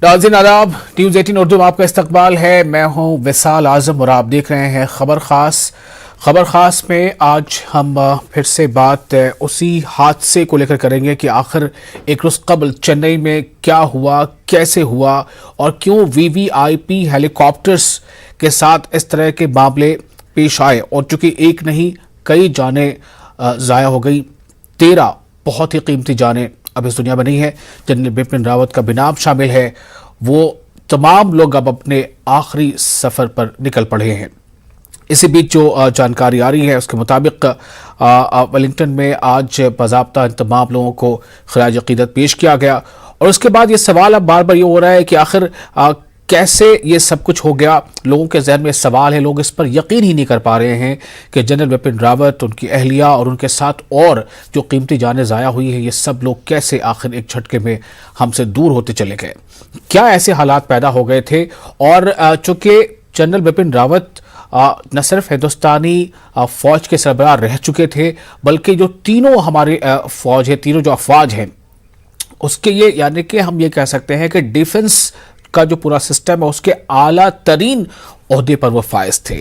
नाज़रीन आदाब, न्यूज़ 18 उर्दू में आपका इस्तकबाल है। मैं हूं विसाल आजम और आप देख रहे हैं खबर खास में आज हम फिर से बात उसी हादसे को लेकर करेंगे कि आखिर एक रोज़ कबल चेन्नई में क्या हुआ, कैसे हुआ और क्यों वीवीआईपी हेलीकॉप्टर्स के साथ इस तरह के मामले पेश आए। और चूंकि एक नहीं कई जानें ज़ाया हो गई, 13 बहुत ही कीमती जानें अब इस दुनिया में नहीं है। जनरल बिपिन रावत का भी नाम शामिल है। वो तमाम लोग अब अपने आखिरी सफर पर निकल पड़े हैं। इसी बीच जो जानकारी आ रही है उसके मुताबिक वेलिंगटन में आज बाज़ाब्ता तमाम लोगों को खराज अकीदत पेश किया गया। और उसके बाद ये सवाल अब बार बार ये हो रहा है कि आखिर कैसे ये सब कुछ हो गया। लोगों के जहन में सवाल है, लोग इस पर यकीन ही नहीं कर पा रहे हैं कि जनरल बिपिन रावत, उनकी अहलिया और उनके साथ और जो कीमती जानें ज़ाया हुई है, ये सब लोग कैसे आखिर एक झटके में हमसे दूर होते चले गए। क्या ऐसे हालात पैदा हो गए थे। और चूंकि जनरल बिपिन रावत न सिर्फ हिंदुस्तानी फौज के सरबराह रह चुके थे, बल्कि जो तीनों हमारे फौज है, तीनों जो अफवाज हैं उसके ये यानी कि हम ये कह सकते हैं कि डिफेंस का जो पूरा सिस्टम है उसके आला तरीन ओहदे पर वो फायज थे।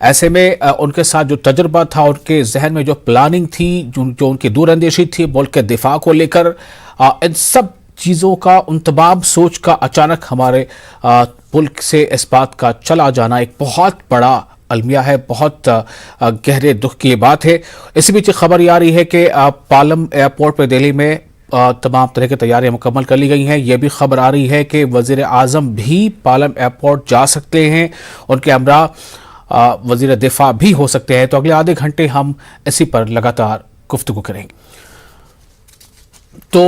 ऐसे में उनके साथ जो तजुर्बा था, उनके जहन में जो प्लानिंग थी, जो उनकी दूरअंदेशी थी मुल्क के दिफा को लेकर, इन सब चीज़ों का, उन तमाम सोच का अचानक हमारे मुल्क से इस बात का चला जाना एक बहुत बड़ा अलमिया है, बहुत गहरे दुख की बात है। इसी बीच खबर ये आ रही है कि पालम एयरपोर्ट पर दिल्ली में तमाम तरह की तैयारियां मुकम्मल कर ली गई हैं। यह भी खबर आ रही है कि वज़ीर आज़म भी पालम एयरपोर्ट जा सकते हैं, उनके हमरा वज़ीर दिफा भी हो सकते हैं। तो अगले आधे घंटे हम इसी पर लगातार गुफ्तगू करेंगे। तो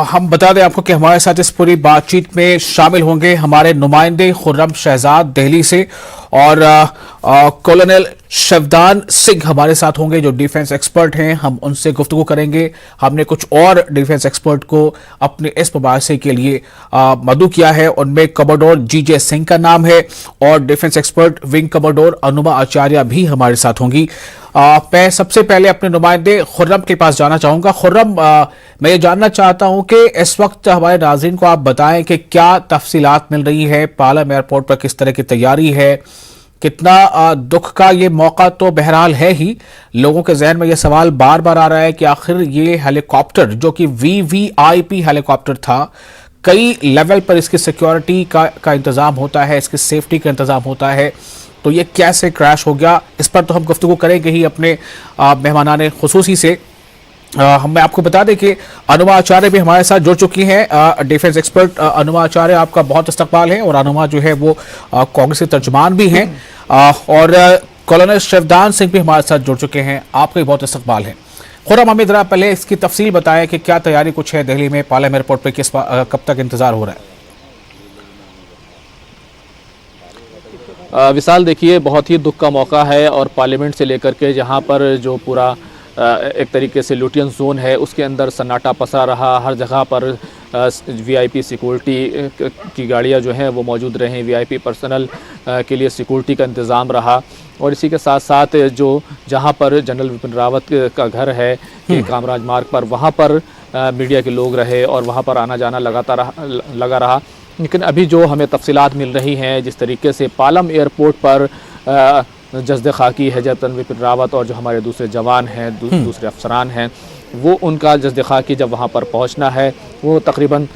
हम बता दें आपको कि हमारे साथ इस पूरी बातचीत में शामिल होंगे हमारे नुमाइंदे खुर्रम शहजाद दिल्ली से, और कॉलोनल शवदान सिंह हमारे साथ होंगे जो डिफेंस एक्सपर्ट हैं। हम उनसे गुफ्तगू करेंगे। हमने कुछ और डिफेंस एक्सपर्ट को अपने इस मुबाहिसे के लिए मदऊ किया है। उनमें कमांडोर जीजे सिंह का नाम है और डिफेंस एक्सपर्ट विंग कमांडोर अनुमा आचार्य भी हमारे साथ होंगी। मैं सबसे पहले अपने नुमाइंदे खुर्रम के पास जाना चाहूँगा। खुर्रम, मैं ये जानना चाहता हूँ कि इस वक्त हमारे नाज़रीन को आप बताएं कि क्या तफसीलात मिल रही है, पालम एयरपोर्ट पर किस तरह की तैयारी है, कितना दुख का ये मौका तो बहरहाल है ही। लोगों के जहन में ये सवाल बार बार आ रहा है कि आखिर ये हेलीकॉप्टर जो कि वीवीआईपी हेलीकॉप्टर था, कई लेवल पर इसकी सिक्योरिटी का इंतज़ाम होता है, इसकी सेफ्टी का इंतज़ाम होता है, तो ये कैसे क्रैश हो गया, इस पर तो हम गुफ्तगू करेंगे ही अपने मेहमानाने खुसूसी से। मैं आपको बता दें कि अनुमा आचार्य भी हमारे साथ जुड़ चुकी हैं, डिफेंस एक्सपर्ट। अनुमा आचार्य, आपका बहुत इस्तकबाल है। और अनुमा जो है वो कांग्रेस के तर्जुमान भी हैं, और कॉलोनल शवदान सिंह भी हमारे साथ जुड़ चुके हैं, आपका भी बहुत इस्तकबाल है। खुर्रम, हमें जरा पहले इसकी तफसील बताएं कि क्या तैयारी कुछ है दिल्ली में पालम एयरपोर्ट पर, कब तक इंतजार हो रहा है। विशाल, देखिए, बहुत ही दुख का मौका है और पार्लियामेंट से लेकर के जहां पर जो पूरा एक तरीके से लुटियन जोन है उसके अंदर सन्नाटा पसरा रहा। हर जगह पर वीआईपी सिक्योरिटी की गाड़ियां जो हैं वो मौजूद रहें, वीआईपी पर्सनल के लिए सिक्योरिटी का इंतज़ाम रहा। और इसी के साथ साथ जो जहां पर जनरल बिपिन रावत का घर है कामराज मार्ग पर, वहां पर मीडिया के लोग रहे और वहां पर आना जाना लगा रहा। लेकिन अभी जो हमें तफसीलात मिल रही हैं, जिस तरीके से पालम एयरपोर्ट पर जज़्द खाकी है जनरल बिपिन रावत और जो हमारे दूसरे जवान हैं, दूसरे अफसरान हैं, वो उनका जज़्द खाकी जब वहाँ पर पहुँचना है वो तकरीबन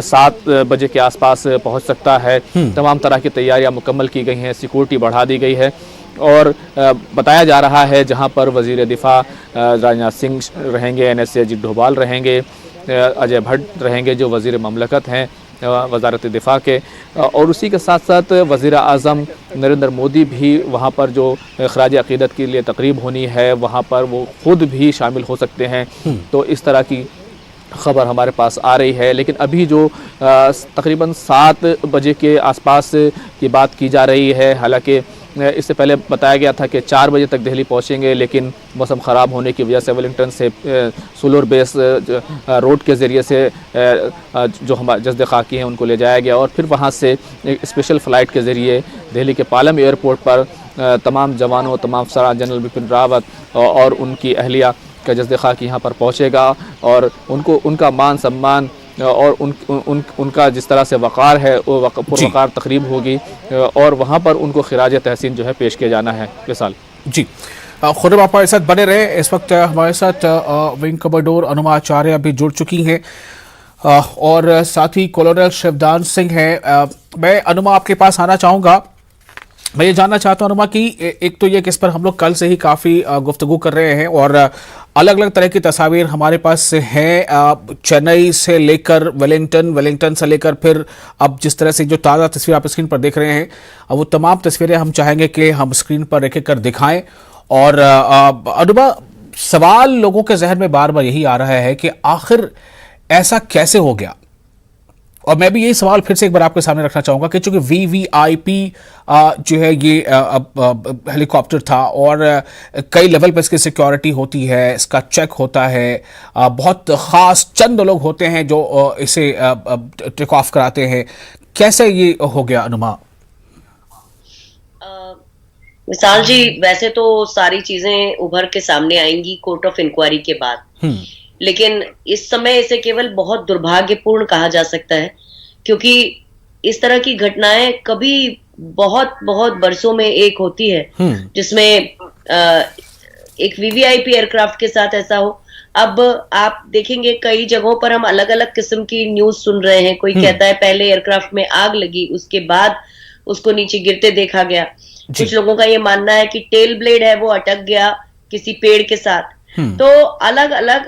7 बजे के आसपास पहुँच सकता है। तमाम तरह की तैयारियाँ मुकम्मल की गई हैं, सिक्योरिटी बढ़ा दी गई है। और बताया जा रहा है जहाँ पर वज़ीर दिफा राजनाथ सिंह रहेंगे, NSA अजीत डोभाल रहेंगे, अजय भट्ट रहेंगे जो वज़ीर ममलकत हैं वज़ारत दिफा के, और उसी के साथ साथ वज़ीर आज़म नरेंद्र मोदी भी वहाँ पर जो खराज अक़ीदत के लिए तकरीब होनी है वहाँ पर वो ख़ुद भी शामिल हो सकते हैं। तो इस तरह की ख़बर हमारे पास आ रही है। लेकिन अभी जो तकरीबन 7 बजे के आसपास की बात की जा रही है, हालांकि इससे पहले बताया गया था कि 4 बजे तक दिल्ली पहुंचेंगे, लेकिन मौसम ख़राब होने की वजह से वेलिंगटन से सोलर बेस रोड के ज़रिए से जो हमारे जज़्द खाकी हैं उनको ले जाया गया और फिर वहां से एक स्पेशल फ़्लाइट के ज़रिए दिल्ली के पालम एयरपोर्ट पर तमाम जवानों, तमाम अफसरान, जनरल बिपिन रावत और उनकी अहलिया का जज़्द खाकी यहाँ पर पहुँचेगा और उनको उनका मान सम्मान और उनका जिस तरह से वक़ार है वो पुरवक़ार तकरीब होगी और वहाँ पर उनको खिराज तहसीन जो है पेश किया जाना है। विशाल जी, खुद आप हमारे साथ बने रहे। इस वक्त हमारे साथ विंग कमांडर अनुमा आचार्य अभी जुड़ चुकी हैं और साथ ही कॉलोनल शिवदान सिंह हैं। मैं अनुमा आपके पास आना चाहूँगा। मैं ये जानना चाहता हूँ अनुमा कि एक तो ये कि इस पर हम लोग कल से ही काफ़ी गुफ्तगू कर रहे हैं और अलग अलग तरह की तस्वीर हमारे पास हैं, चेन्नई से लेकर वेलिंगटन से लेकर फिर अब जिस तरह से जो ताज़ा तस्वीर आप स्क्रीन पर देख रहे हैं वो तमाम तस्वीरें हम चाहेंगे कि हम स्क्रीन पर एक एक कर दिखाएं। और अनुमा, सवाल लोगों के जहन में बार बार यही आ रहा है कि आखिर ऐसा कैसे हो गया। और मैं भी यही सवाल फिर से एक बार आपके सामने रखना चाहूंगा कि चूंकि वीवीआईपी जो है ये हेलीकॉप्टर था और कई लेवल पर इसकी सिक्योरिटी होती है, इसका चेक होता है, बहुत खास चंद लोग होते हैं जो इसे टेक ऑफ कराते हैं, कैसे ये हो गया अनुमा? विशाल जी, वैसे तो सारी चीजें उभर के सामने आएंगी कोर्ट ऑफ इंक्वायरी के बाद, लेकिन इस समय इसे केवल बहुत दुर्भाग्यपूर्ण कहा जा सकता है क्योंकि इस तरह की घटनाएं कभी बहुत बहुत बरसों में एक होती है जिसमें एक वीवीआईपी एयरक्राफ्ट के साथ ऐसा हो। अब आप देखेंगे कई जगहों पर हम अलग अलग किस्म की न्यूज सुन रहे हैं। कोई कहता है पहले एयरक्राफ्ट में आग लगी, उसके बाद उसको नीचे गिरते देखा गया। कुछ लोगों का ये मानना है कि टेल ब्लेड है वो अटक गया किसी पेड़ के साथ। तो अलग अलग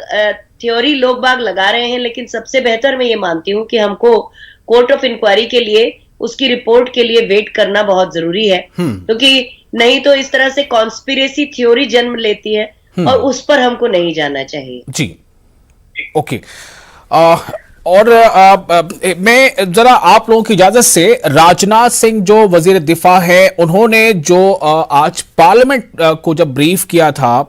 थ्योरी लोग बाग लगा रहे हैं, लेकिन सबसे बेहतर मैं ये मानती हूँ कि हमको कोर्ट ऑफ इंक्वायरी के लिए उसकी रिपोर्ट के लिए वेट करना बहुत जरूरी है, क्योंकि नहीं तो इस तरह से कॉन्स्पिरेसी थ्योरी जन्म लेती है और उस पर हमको नहीं जाना चाहिए। जी, ओके। और मैं जरा आप लोगों की इजाजत से राजनाथ सिंह जो वजीर दिफा है उन्होंने जो आज पार्लियामेंट को जब ब्रीफ किया था,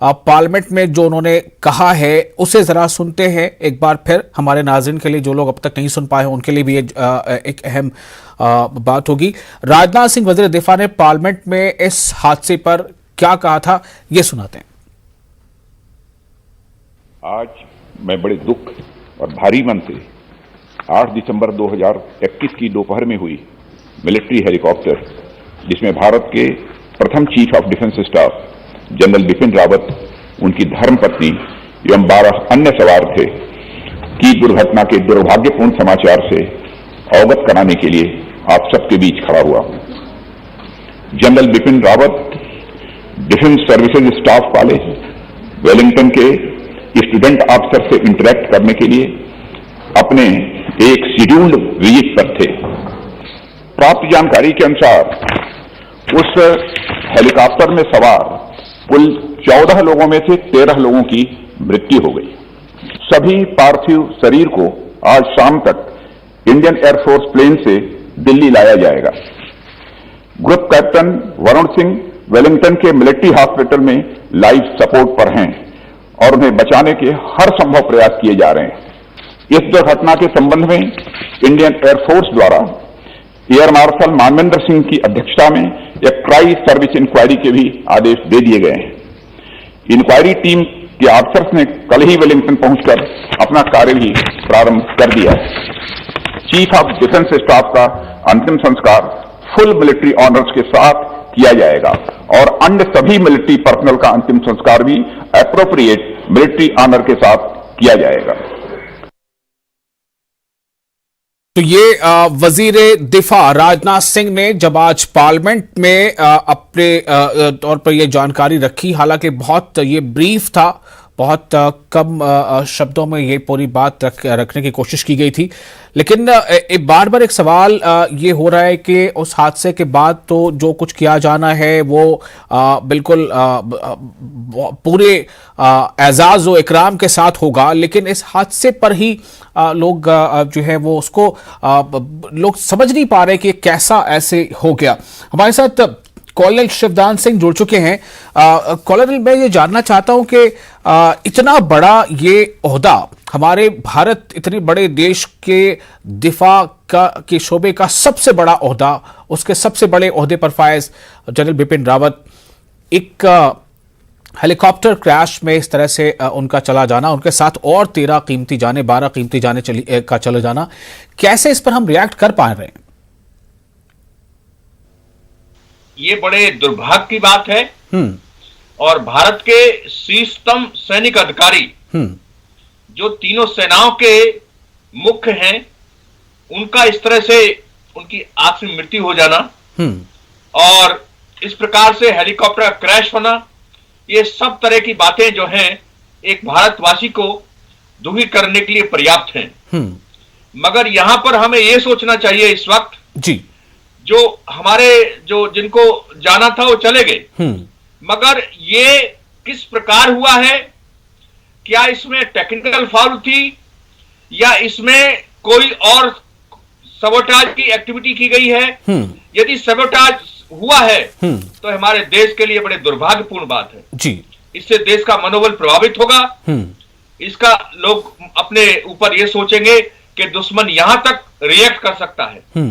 पार्लियामेंट में जो उन्होंने कहा है उसे जरा सुनते हैं एक बार फिर। हमारे नाज़रीन के लिए, जो लोग अब तक नहीं सुन पाए हैं उनके लिए भी ये एक अहम बात होगी। राजनाथ सिंह वजीर दिफा ने पार्लियामेंट में इस हादसे पर क्या कहा था, ये सुनाते हैं। आज मैं बड़े दुख और भारी मन से 8 दिसंबर 2021 की दोपहर में हुई मिलिट्री हेलीकॉप्टर, जिसमें भारत के प्रथम chief of defence staff general Bipin Rawat, उनकी धर्मपत्नी एवं 12 अन्य सवार थे, की दुर्घटना के दुर्भाग्यपूर्ण समाचार से अवगत कराने के लिए आप सबके बीच खड़ा हुआ हूं। General Bipin Rawat defence services staff college Wellington के स्टूडेंट ऑफिसर से इंटरेक्ट करने के लिए अपने एक शेड्यूल्ड विजिट पर थे। प्राप्त जानकारी के अनुसार उस हेलीकॉप्टर में सवार कुल 14 लोगों में से 13 लोगों की मृत्यु हो गई। सभी पार्थिव शरीर को आज शाम तक इंडियन एयरफोर्स प्लेन से दिल्ली लाया जाएगा। Group captain Varun Singh Wellington के मिलिट्री हॉस्पिटल में लाइफ सपोर्ट पर हैं और उन्हें बचाने के हर संभव प्रयास किए जा रहे हैं। इस दुर्घटना के संबंध में इंडियन एयरफोर्स द्वारा एयर मार्शल मानवेंद्र सिंह की अध्यक्षता में एक ट्राई सर्विस इंक्वायरी के भी आदेश दे दिए गए हैं। इंक्वायरी टीम के ऑफिसर्स ने कल ही वेलिंगटन पहुंचकर अपना कार्य भी प्रारंभ कर दिया है। चीफ ऑफ डिफेंस स्टाफ का अंतिम संस्कार फुल मिलिट्री ऑनर्स के साथ किया जाएगा और अन्य सभी मिलिट्री पर्सनल का अंतिम संस्कार भी एप्रोप्रिएट मिलिट्री ऑनर के साथ किया जाएगा। तो ये वजीर दिफा राजनाथ सिंह ने जब आज पार्लियामेंट में अपने तौर पर ये जानकारी रखी, हालांकि बहुत ये ब्रीफ था, बहुत कम शब्दों में ये पूरी बात रखने की कोशिश की गई थी, लेकिन बार बार एक सवाल ये हो रहा है कि उस हादसे के बाद तो जो कुछ किया जाना है वो बिल्कुल पूरे एजाज व इकराम के साथ होगा, लेकिन इस हादसे पर ही लोग जो है वो उसको लोग समझ नहीं पा रहे कि कैसा ऐसे हो गया। हमारे साथ कॉलोनल शिवदान सिंह जुड़ चुके हैं। कॉलोनल, मैं ये जानना चाहता हूं कि इतना बड़ा ये ओहदा, हमारे भारत इतने बड़े देश के दिफा के शोबे का सबसे बड़ा ओहदा, उसके सबसे बड़े ओहदे पर फायज जनरल बिपिन रावत, एक हेलीकॉप्टर क्रैश में इस तरह से उनका चला जाना, उनके साथ और 13 कीमती जाने, 12 कीमती जाने का चले जाना, कैसे इस पर हम रिएक्ट कर पा रहे हैं? ये बड़े दुर्भाग्य की बात है। और भारत के शीर्षतम सैनिक अधिकारी जो तीनों सेनाओं के मुख्य हैं, उनका इस तरह से उनकी आकस्मिक मृत्यु हो जाना और इस प्रकार से हेलीकॉप्टर का क्रैश होना, ये सब तरह की बातें जो हैं एक भारतवासी को दुखी करने के लिए पर्याप्त हैं। मगर यहां पर हमें यह सोचना चाहिए इस वक्त जी, जो हमारे जिनको जाना था वो चले गए, मगर ये किस प्रकार हुआ है? क्या इसमें टेक्निकल फॉल्ट थी या इसमें कोई और सबोटाज की एक्टिविटी की गई है? यदि सबोटाज हुआ है तो हमारे देश के लिए बड़े दुर्भाग्यपूर्ण बात है जी। इससे देश का मनोबल प्रभावित होगा। इसका लोग अपने ऊपर ये सोचेंगे कि दुश्मन यहां तक रिएक्ट कर सकता है।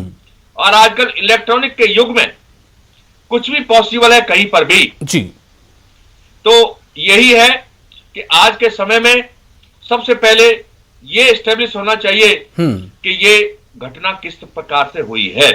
और आजकल इलेक्ट्रॉनिक के युग में कुछ भी पॉसिबल है कहीं पर भी जी। तो यही है कि आज के समय में सबसे पहले ये एस्टेब्लिश होना चाहिए कि ये घटना किस प्रकार से हुई है।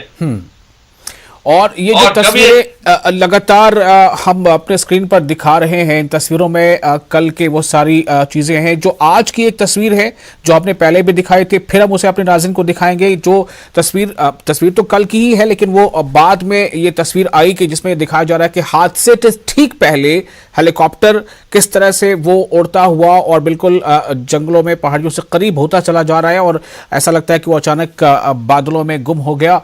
और ये जो तस्वीरें लगातार हम अपने स्क्रीन पर दिखा रहे हैं, इन तस्वीरों में कल के वो सारी चीजें हैं। जो आज की एक तस्वीर है जो आपने पहले भी दिखाई थी, फिर हम उसे अपने नाज़रीन को दिखाएंगे। जो तस्वीर तो कल की ही है, लेकिन वो बाद में ये तस्वीर आई कि जिसमें दिखाया जा रहा है कि हादसे से ठीक पहले हेलीकॉप्टर किस तरह से वो उड़ता हुआ और बिल्कुल जंगलों में, पहाड़ियों से करीब होता चला जा रहा है और ऐसा लगता है कि वो अचानक बादलों में गुम हो गया।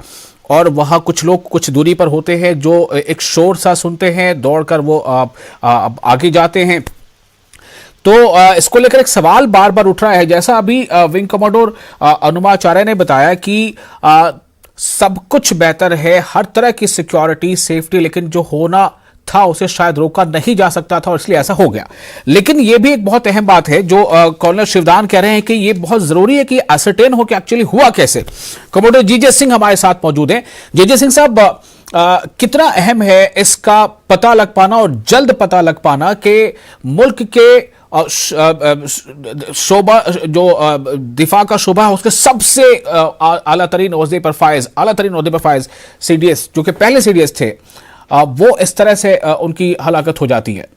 और वहाँ कुछ लोग कुछ दूरी पर होते हैं जो एक शोर सा सुनते हैं, दौड़कर वो आगे जाते हैं। तो इसको लेकर एक सवाल बार बार उठ रहा है, जैसा अभी विंग कमांडर अनुमाचार्य ने बताया कि सब कुछ बेहतर है, हर तरह की सिक्योरिटी, सेफ्टी, लेकिन जो होना था उसे शायद रोका नहीं जा सकता था और इसलिए ऐसा हो गया। लेकिन यह भी एक बहुत अहम बात है जो कर्नल शिवदान कह रहे हैं कि यह बहुत जरूरी है कि असरटेन हो कि एक्चुअली हुआ कैसे। कमांडर जीजे सिंह हमारे साथ मौजूद हैं। जीजे सिंह साहब, कितना अहम है इसका पता लग पाना और जल्द पता लग पाना कि मुल्क के शोबा जो दिफा का शोबा है उसके सबसे आला तरीन ओहदे पर फायज सीडीएस, जो कि पहले सीडीएस थे, वो इस तरह से उनकी हलाकत हो जाती है?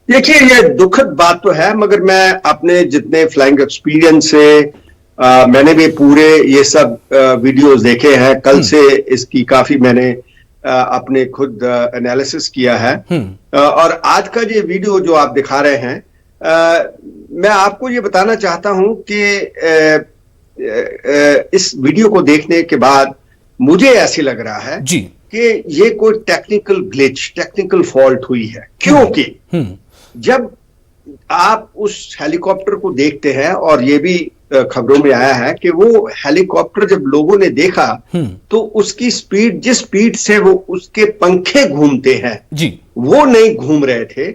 देखिए, ये दुखद बात तो है, मगर मैं अपने जितने फ्लाइंग एक्सपीरियंस से मैंने भी पूरे ये सब वीडियोस देखे हैं। कल से इसकी काफी मैंने अपने खुद एनालिसिस किया है। और आज का ये वीडियो जो आप दिखा रहे हैं, मैं आपको ये बताना चाहता हूं कि इस वीडियो को देखने के बाद मुझे ऐसे लग रहा है जी कि ये कोई टेक्निकल ग्लिच, टेक्निकल फॉल्ट हुई है। क्योंकि जब आप उस हेलीकॉप्टर को देखते हैं, और ये भी खबरों में आया है कि वो हेलीकॉप्टर जब लोगों ने देखा तो उसकी स्पीड, जिस स्पीड से वो उसके पंखे घूमते हैं जी, वो नहीं घूम रहे थे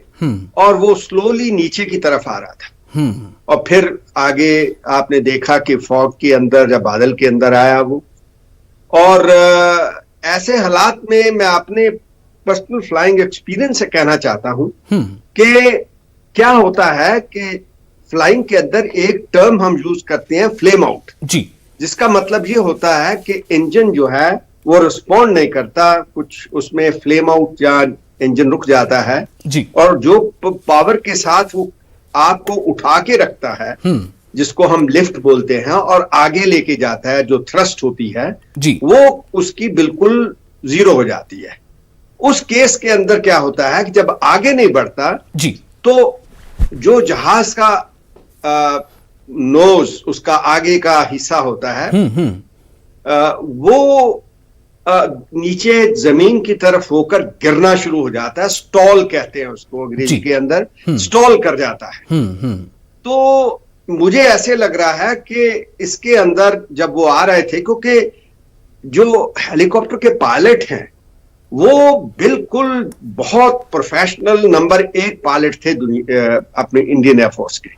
और वो स्लोली नीचे की तरफ आ रहा था। और फिर आगे आपने देखा कि फॉग के अंदर, जब बादल के अंदर आया वो, और ऐसे हालात में मैं अपने पर्सनल फ्लाइंग एक्सपीरियंस से कहना चाहता हूं कि क्या होता है कि फ्लाइंग के अंदर एक टर्म हम यूज करते हैं, फ्लेम आउट जी, जिसका मतलब ये होता है कि इंजन जो है वो रिस्पॉन्ड नहीं करता, कुछ उसमें फ्लेम आउट या इंजन रुक जाता है जी, और जो पावर के साथ वो आपको उठा के रखता है, जिसको हम लिफ्ट बोलते हैं, और आगे लेके जाता है, जो थ्रस्ट होती है जी, वो उसकी बिल्कुल जीरो हो जाती है। उस केस के अंदर क्या होता है कि जब आगे नहीं बढ़ता जी, तो जो जहाज का नोज, उसका आगे का हिस्सा होता है, वो नीचे जमीन की तरफ होकर गिरना शुरू हो जाता है। स्टॉल कहते हैं उसको अंग्रेजी के अंदर, स्टॉल कर जाता है। तो मुझे ऐसे लग रहा है कि इसके अंदर जब वो आ रहे थे, क्योंकि जो हेलीकॉप्टर के पायलट हैं वो बिल्कुल बहुत प्रोफेशनल नंबर 1 पायलट थे अपने इंडियन एयरफोर्स के,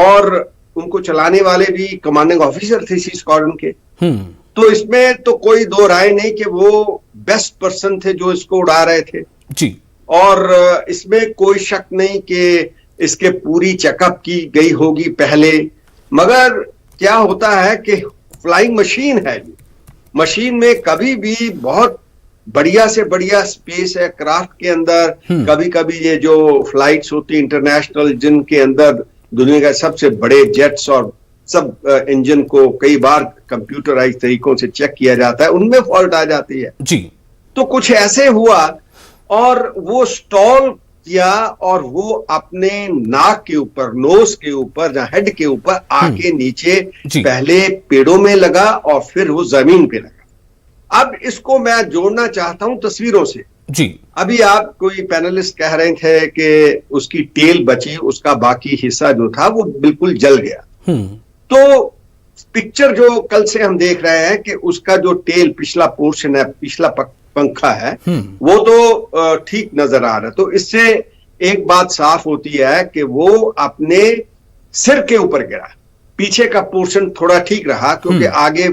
और उनको चलाने वाले भी कमांडिंग ऑफिसर थे सी स्क्वाड्रन के। तो इसमें तो कोई दो राय नहीं कि वो बेस्ट पर्सन थे जो इसको उड़ा रहे थे जी। और इसमें कोई शक नहीं कि इसके पूरी चेकअप की गई होगी पहले। मगर क्या होता है कि फ्लाइंग मशीन है, ये मशीन में कभी भी बहुत बढ़िया से बढ़िया स्पेस है क्राफ्ट के अंदर। कभी कभी ये जो फ्लाइट्स होती इंटरनेशनल, जिनके अंदर दुनिया के सबसे बड़े जेट्स और सब इंजन को कई बार कंप्यूटराइज तरीकों से चेक किया जाता है, उनमें फॉल्ट आ जाती है जी। तो कुछ ऐसे हुआ और वो स्टॉल किया और वो अपने नाक के ऊपर, नोज के ऊपर या हेड के ऊपर आके नीचे पहले पेड़ों में लगा और फिर वो जमीन पे लगा। अब इसको मैं जोड़ना चाहता हूं तस्वीरों से जी। अभी आप कोई पैनलिस्ट कह रहे थे कि उसकी टेल बची, उसका बाकी हिस्सा जो था वो बिल्कुल जल गया। तो पिक्चर जो कल से हम देख रहे हैं कि उसका जो टेल पिछला पोर्शन है, पिछला पंखा है, वो तो ठीक नजर आ रहा है। तो इससे एक बात साफ होती है कि वो अपने सिर के ऊपर गिरा। पीछे का पोर्शन थोड़ा ठीक रहा क्योंकि आगे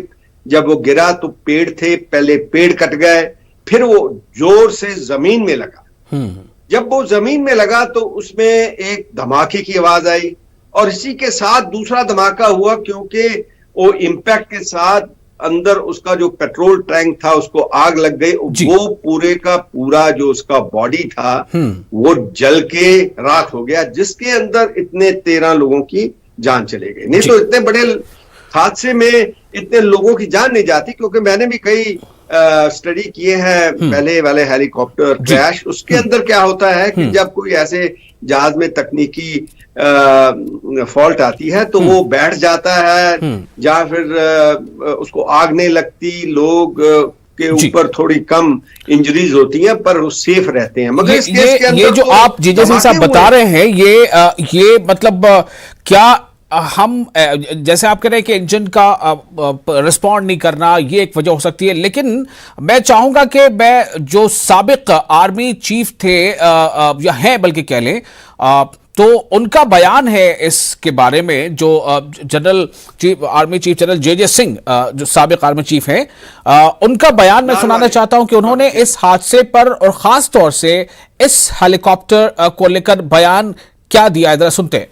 जब वो गिरा तो पेड़ थे, पहले पेड़ कट गए, फिर वो जोर से जमीन में लगा। जब वो जमीन में लगा तो उसमें एक धमाके की आवाज आई और इसी के साथ दूसरा धमाका हुआ क्योंकि वो इम्पैक्ट के साथ अंदर उसका जो पेट्रोल टैंक था उसको आग लग गई। वो पूरे का पूरा जो उसका बॉडी था वो जल के राख हो गया, जिसके अंदर इतने 13 लोगों की जान चली गई। नहीं तो इतने बड़े हादसे में इतने लोगों की जान नहीं जाती, क्योंकि मैंने भी कई स्टडी किए हैं पहले वाले हेलीकॉप्टर क्रैश। उसके अंदर क्या होता है कि जब कोई ऐसे जहाज में तकनीकी फॉल्ट आती है तो वो बैठ जाता है या फिर उसको आग नहीं लगती, लोग के ऊपर थोड़ी कम इंजरीज होती हैं पर वो सेफ रहते हैं। मगर इस केस के अंदर ये जो आप जीजे सिंह साहब बता रहे हैं ये मतलब क्या हम जैसे आप कह रहे हैं कि इंजन का रिस्पॉन्ड नहीं करना ये एक वजह हो सकती है, लेकिन मैं चाहूंगा कि मैं जो साबिक आर्मी चीफ थे या हैं बल्कि कह लें तो उनका बयान है इसके बारे में, जो आर्मी चीफ जनरल जे सिंह जो साबिक आर्मी चीफ हैं, उनका बयान मैं सुनाना चाहता हूं कि उन्होंने इस हादसे पर और खास तौर से इस हेलीकॉप्टर को लेकर बयान क्या दिया है, जरा सुनते हैं।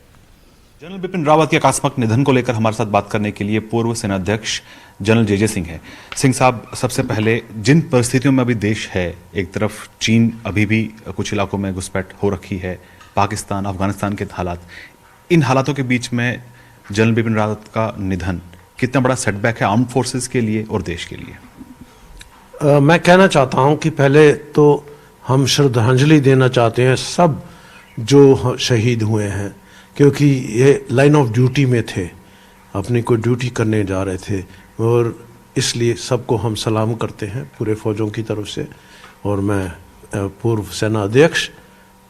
जनरल बिपिन रावत के आकस्मिक निधन को लेकर हमारे साथ बात करने के लिए पूर्व सेनाध्यक्ष जनरल जे सिंह हैं। सिंह साहब, सबसे पहले जिन परिस्थितियों में अभी देश है, एक तरफ चीन अभी भी कुछ इलाकों में घुसपैठ हो रखी है, पाकिस्तान, अफगानिस्तान के हालात, इन हालातों के बीच में जनरल बिपिन रावत का निधन कितना बड़ा सेटबैक है आर्म्ड फोर्सेस के लिए और देश के लिए? मैं कहना चाहता हूं कि पहले तो हम श्रद्धांजलि देना चाहते हैं सब जो शहीद हुए हैं, क्योंकि ये लाइन ऑफ ड्यूटी में थे, अपनी कोई ड्यूटी करने जा रहे थे और इसलिए सबको हम सलाम करते हैं पूरे फौजों की तरफ से। और मैं पूर्व सेना अध्यक्ष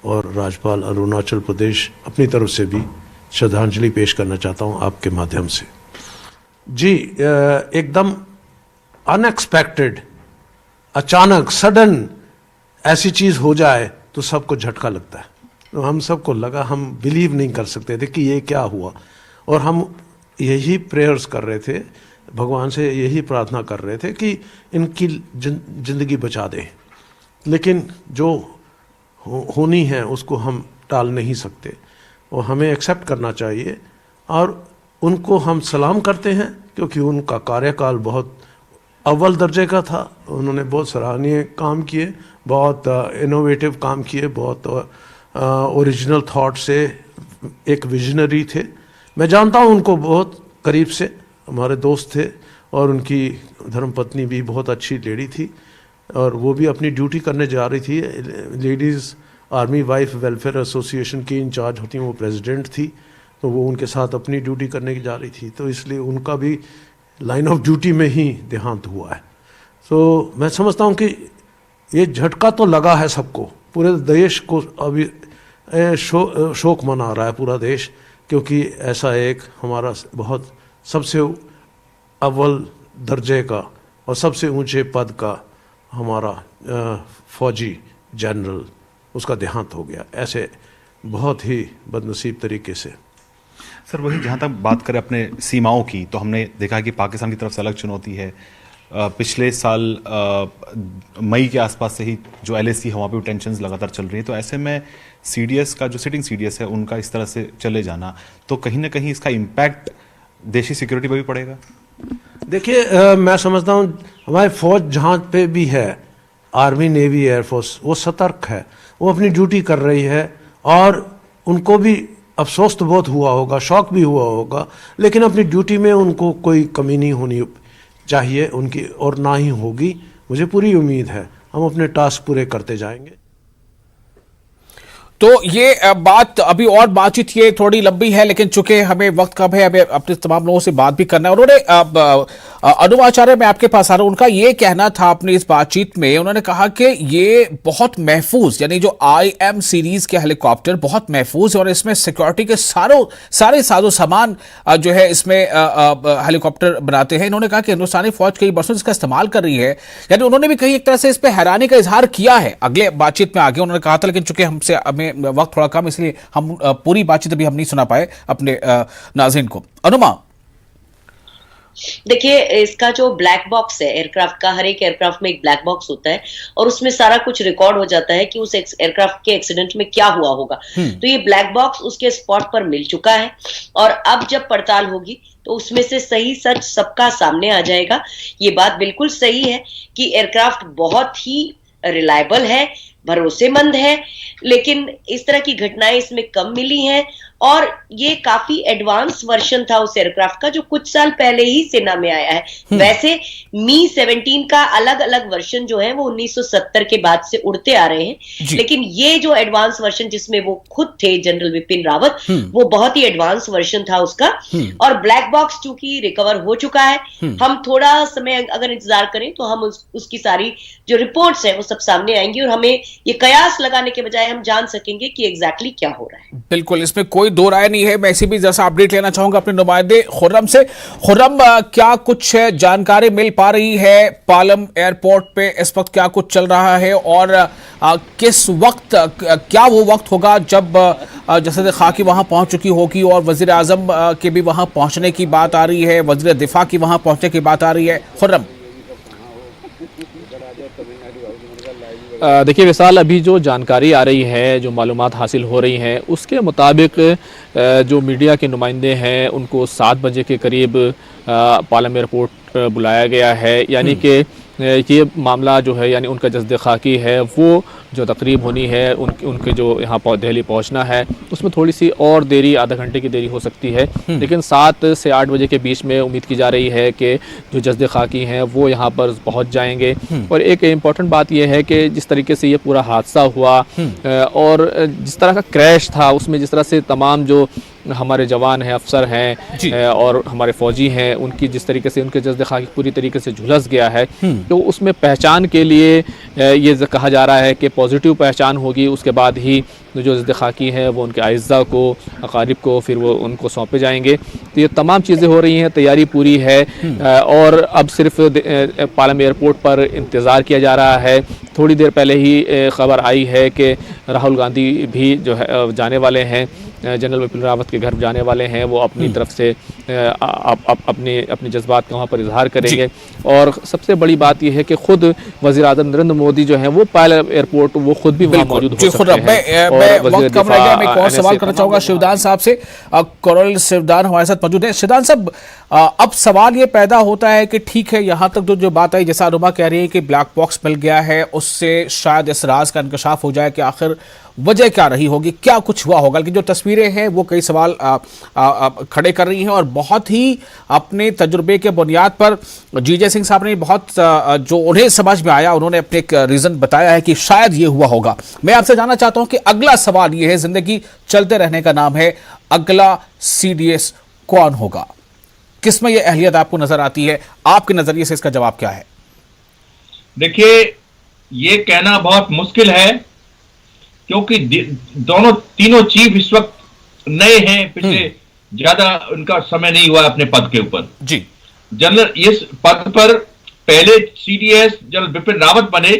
और राज्यपाल अरुणाचल प्रदेश अपनी तरफ से भी श्रद्धांजलि पेश करना चाहता हूं आपके माध्यम से। जी, एकदम अनएक्सपेक्टेड, अचानक सडन ऐसी चीज़ हो जाए तो सबको झटका लगता है। तो हम सबको लगा, हम बिलीव नहीं कर सकते थे कि ये क्या हुआ, और हम यही प्रेयर्स कर रहे थे, भगवान से यही प्रार्थना कर रहे थे कि इनकी जिंदगी बचा दें। लेकिन जो होनी है उसको हम टाल नहीं सकते और हमें एक्सेप्ट करना चाहिए, और उनको हम सलाम करते हैं क्योंकि उनका कार्यकाल बहुत अव्वल दर्जे का था। उन्होंने बहुत सराहनीय काम किए, बहुत इनोवेटिव काम किए, बहुत ओरिजिनल थॉट से एक विजनरी थे। मैं जानता हूं उनको बहुत करीब से, हमारे दोस्त थे, और उनकी धर्मपत्नी भी बहुत अच्छी लेडी थी और वो भी अपनी ड्यूटी करने जा रही थी। Ladies army wife welfare association की इंचार्ज होती हैं, वो प्रेसिडेंट थी, तो वो उनके साथ अपनी ड्यूटी करने की जा रही थी, तो इसलिए उनका भी लाइन ऑफ ड्यूटी में ही देहांत हुआ है। तो मैं समझता हूँ कि ये झटका तो लगा है सबको, पूरे देश को अभी शोक मना रहा है पूरा देश, क्योंकि ऐसा एक हमारा बहुत सबसे अव्वल दर्जे का और सबसे ऊंचे पद का हमारा फौजी जनरल, उसका देहांत हो गया ऐसे बहुत ही बदनसीब तरीके से। सर, वही जहाँ तक बात करें अपने सीमाओं की, तो हमने देखा कि पाकिस्तान की तरफ से अलग चुनौती है, पिछले साल मई के आसपास से ही जो LAC है वहाँ पे टेंशन्स लगातार चल रही है, तो ऐसे में CDS का जो सिटिंग CDS है उनका इस तरह से चले जाना, तो कहीं ना कहीं इसका इम्पैक्ट देशी सिक्योरिटी पर भी पड़ेगा। देखिए, मैं समझता हूँ हमारी फौज जहाँ पे भी है, आर्मी, नेवी, एयरफोर्स, वो सतर्क है, वो अपनी ड्यूटी कर रही है, और उनको भी अफसोस तो बहुत हुआ होगा, शौक भी हुआ होगा, लेकिन अपनी ड्यूटी में उनको कोई कमी नहीं होनी चाहिए उनकी, और ना ही होगी। मुझे पूरी उम्मीद है हम अपने टास्क पूरे करते जाएंगे। तो ये बात अभी और बातचीत ये थोड़ी लंबी है, लेकिन चूंकि हमें वक्त कम है, हमें अपने तमाम लोगों से बात भी करना है। उन्होंने अनुभव आचार्य, मैं आपके पास आ रहा हूं, उनका ये कहना था अपनी इस बातचीत में, उन्होंने कहा कि ये बहुत महफूज, यानी जो IM सीरीज के हेलीकॉप्टर बहुत महफूज है और इसमें सिक्योरिटी के सारे साजो सामान जो है इसमें हेलीकॉप्टर बनाते हैं। इन्होंने कहा कि हिंदुस्तानी फौज कई वर्षों से इसका इस्तेमाल कर रही है, यानी उन्होंने भी कहीं एक तरह से इस पर हैरानी का इजहार किया है। अगले बातचीत में आगे उन्होंने कहा था, लेकिन चूंकि हमसे वक्त थोड़ा कम, इसलिए हम पूरी बातचीत अभी हम नहीं सुना पाए अपने नाज़रीन को। अनुमा, देखिए, इसका जो ब्लैक बॉक्स है एयरक्राफ्ट का, हर एक एयरक्राफ्ट में एक ब्लैक बॉक्स होता है और उसमें सारा कुछ रिकॉर्ड हो जाता है कि उस एयरक्राफ्ट के एक्सीडेंट में क्या हुआ होगा। तो ये ब्लैक बॉक्स उसके स्पॉट पर मिल चुका है और अब जब पड़ताल होगी तो उसमें से सही सच सबका सामने आ जाएगा। ये बात बिल्कुल सही है कि एयरक्राफ्ट बहुत ही रिलायबल है, भरोसेमंद है, लेकिन इस तरह की घटनाएं इसमें कम मिली हैं और ये काफी एडवांस वर्जन था उस एयरक्राफ्ट का जो कुछ साल पहले ही सेना में आया है। वैसे मी-17 का अलग अलग वर्जन जो है वो 1970 के बाद से उड़ते आ रहे हैं, लेकिन ये जो एडवांस वर्जन जिसमें वो खुद थे जनरल विपिन रावत, वो बहुत ही एडवांस वर्जन था उसका। और ब्लैक बॉक्स चूंकि रिकवर हो चुका है, हम थोड़ा समय अगर इंतजार करें तो हम उसकी सारी जो रिपोर्ट्स है वो सब सामने आएंगी और हमें ये कयास लगाने के बजाय हम जान सकेंगे कि एग्जैक्टली क्या हो रहा है। बिल्कुल, इसमें कोई दो राय नहीं है। मैं इसी भी जैसा अपडेट लेना चाहूंगा अपने नुमाइंदे खुर्रम से। खुर्रम, क्या कुछ जानकारी मिल पा रही है पालम एयरपोर्ट पे इस वक्त क्या कुछ चल रहा है और किस वक्त, क्या वो वक्त होगा जब जसद खाकी वहां पहुंच चुकी होगी और वजीर आजम के भी वहां पहुंचने की बात आ रही है, वजीर दिफा की वहां पहुंचने की बात आ रही है? खुर्रम, देखिए विशाल, अभी जो जानकारी आ रही है, जो मालूमात हासिल हो रही हैं, उसके मुताबिक जो मीडिया के नुमाइंदे हैं उनको 7 बजे के करीब पालम एयरपोर्ट बुलाया गया है। यानी कि ये मामला जो है, यानी उनका जस्द खाकी है, वो जो तकरीब होनी है, उनके जो यहाँ दिल्ली पहुँचना है, उसमें थोड़ी सी और देरी, आधा घंटे की देरी हो सकती है, लेकिन 7 से 8 बजे के बीच में उम्मीद की जा रही है कि जो जस्द खाकी हैं वो यहाँ पर पहुँच जाएंगे। और एक इम्पॉर्टेंट बात यह है कि जिस तरीके से ये पूरा हादसा हुआ और जिस तरह का क्रैश था, उसमें जिस तरह से तमाम जो हमारे जवान हैं, अफसर हैं और हमारे फौजी हैं, उनकी जिस तरीके से उनके जज्द खाकी पूरी तरीके से झुलस गया है, तो उसमें पहचान के लिए ये कहा जा रहा है कि पॉजिटिव पहचान होगी, उसके बाद ही जो जज्द खाकी हैं वो उनके आइज़ा को, अकारिब को, फिर वो उनको सौंपे जाएंगे। तो ये तमाम चीज़ें हो रही हैं, तैयारी पूरी है और अब सिर्फ पालम एयरपोर्ट पर इंतज़ार किया जा रहा है। थोड़ी देर पहले ही खबर आई है कि राहुल गांधी भी जो है जाने वाले हैं, जनरल विपिन रावत के घर जाने वाले हैं, वो अपनी तरफ से अपने जज्बात का वहाँ पर इजहार करेंगे। और सबसे बड़ी बात यह है कि खुद वज़ीर आज़म नरेंद्र मोदी जो हैं वो पालम एयरपोर्ट वो खुद भी वहाँ मौजूद हो सकते हैं। मैं वक्त कम रह गया, मैं एक और सवाल करना चाहूंगा शिवदान साहब से। कर्नल शिवदान हमारे साथ मौजूद है। शिवदान साहब, अब सवाल ये पैदा होता है कि ठीक है, यहाँ तक जो बात आई, जैसा अनुमा कह रही है कि ब्लैक बॉक्स मिल गया है, उससे शायद इस राज का इंकशाफ हो जाए कि आखिर वजह क्या रही होगी, क्या कुछ हुआ होगा। लेकिन जो तस्वीरें हैं वो कई सवाल खड़े कर रही हैं और बहुत ही अपने तजुर्बे के बुनियाद पर जीजे सिंह साहब ने बहुत जो उन्हें समझ में आया, उन्होंने अपने एक रीज़न बताया है कि शायद ये हुआ होगा। मैं आपसे जानना चाहता हूं कि अगला सवाल ये है, जिंदगी चलते रहने का नाम है, अगला CDS कौन होगा? किसमें ये अहलियत आपको नजर आती है? आपके नजरिए से इसका जवाब क्या है? देखिए, ये कहना बहुत मुश्किल है क्योंकि तीनों चीफ इस वक्त नए हैं, पिछले ज्यादा उनका समय नहीं हुआ अपने पद के ऊपर जी। जनरल इस पद पर पहले CDS जनरल बिपिन रावत बने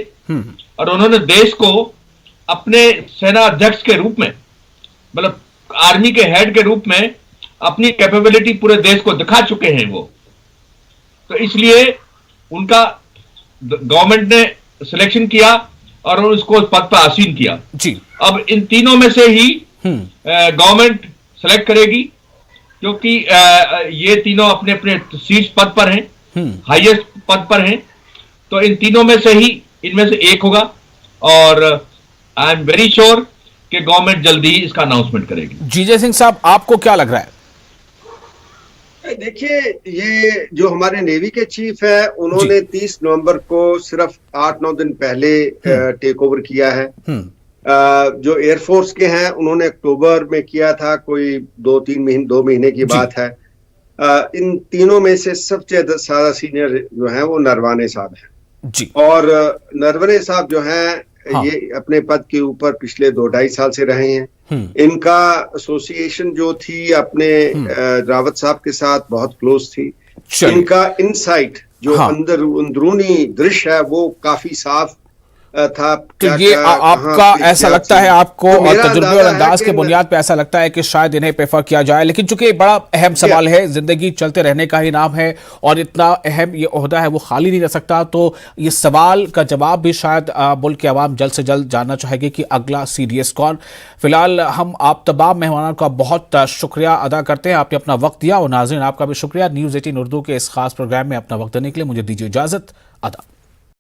और उन्होंने देश को अपने सेना अध्यक्ष के रूप में, मतलब आर्मी के हेड के रूप में अपनी कैपेबिलिटी पूरे देश को दिखा चुके हैं वो। तो इसलिए उनका गवर्नमेंट ने सिलेक्शन किया और उसको पद पर आसीन किया जी। अब इन तीनों में से ही गवर्नमेंट सेलेक्ट करेगी, क्योंकि ये तीनों अपने अपने शीर्ष पद पर हैं, हाईएस्ट पद पर हैं, तो इन तीनों में से ही इनमें से एक होगा और आई एम वेरी श्योर कि गवर्नमेंट जल्दी ही इसका अनाउंसमेंट करेगी। जीजे सिंह साहब, आपको क्या लग रहा है? देखिए, ये जो हमारे नेवी के चीफ है, उन्होंने 30 नवंबर को सिर्फ 8-9 दिन पहले टेक ओवर किया है। जो एयरफोर्स के हैं उन्होंने अक्टूबर में किया था, कोई 2 महीने की बात है। इन तीनों में से सबसे ज्यादा सीनियर जो है वो नरवाने साहब हैं जी। और नरवणे साहब जो हैं ये अपने पद के ऊपर पिछले 2-2.5 साल से रहे हैं। इनका एसोसिएशन जो थी अपने रावत साहब के साथ बहुत क्लोज थी। इनका इनसाइट जो अंदरूनी दृश्य है वो काफी साफ था। तो ये आपका ऐसा लगता है आपको, और तजुर्बे और अंदाज के बुनियाद पे ऐसा लगता है कि शायद इन्हें प्रेफर किया जाए, लेकिन चूंकि बड़ा अहम सवाल है, जिंदगी चलते रहने का ही नाम है और इतना अहम ये ओहदा है वो खाली नहीं रह सकता, तो ये सवाल का जवाब भी शायद मुल्क की आवाम जल्द से जल्द जानना चाहेगी कि अगला CDS कौन। फिलहाल हम आप तमाम मेहमानों का बहुत शुक्रिया अदा करते हैं, आपने अपना वक्त दिया, और नाज़रीन आपका भी शुक्रिया न्यूज़ 18 उर्दू के इस खास प्रोग्राम में अपना वक्त देने के लिए। मुझे दीजिए इजाजत, अदा।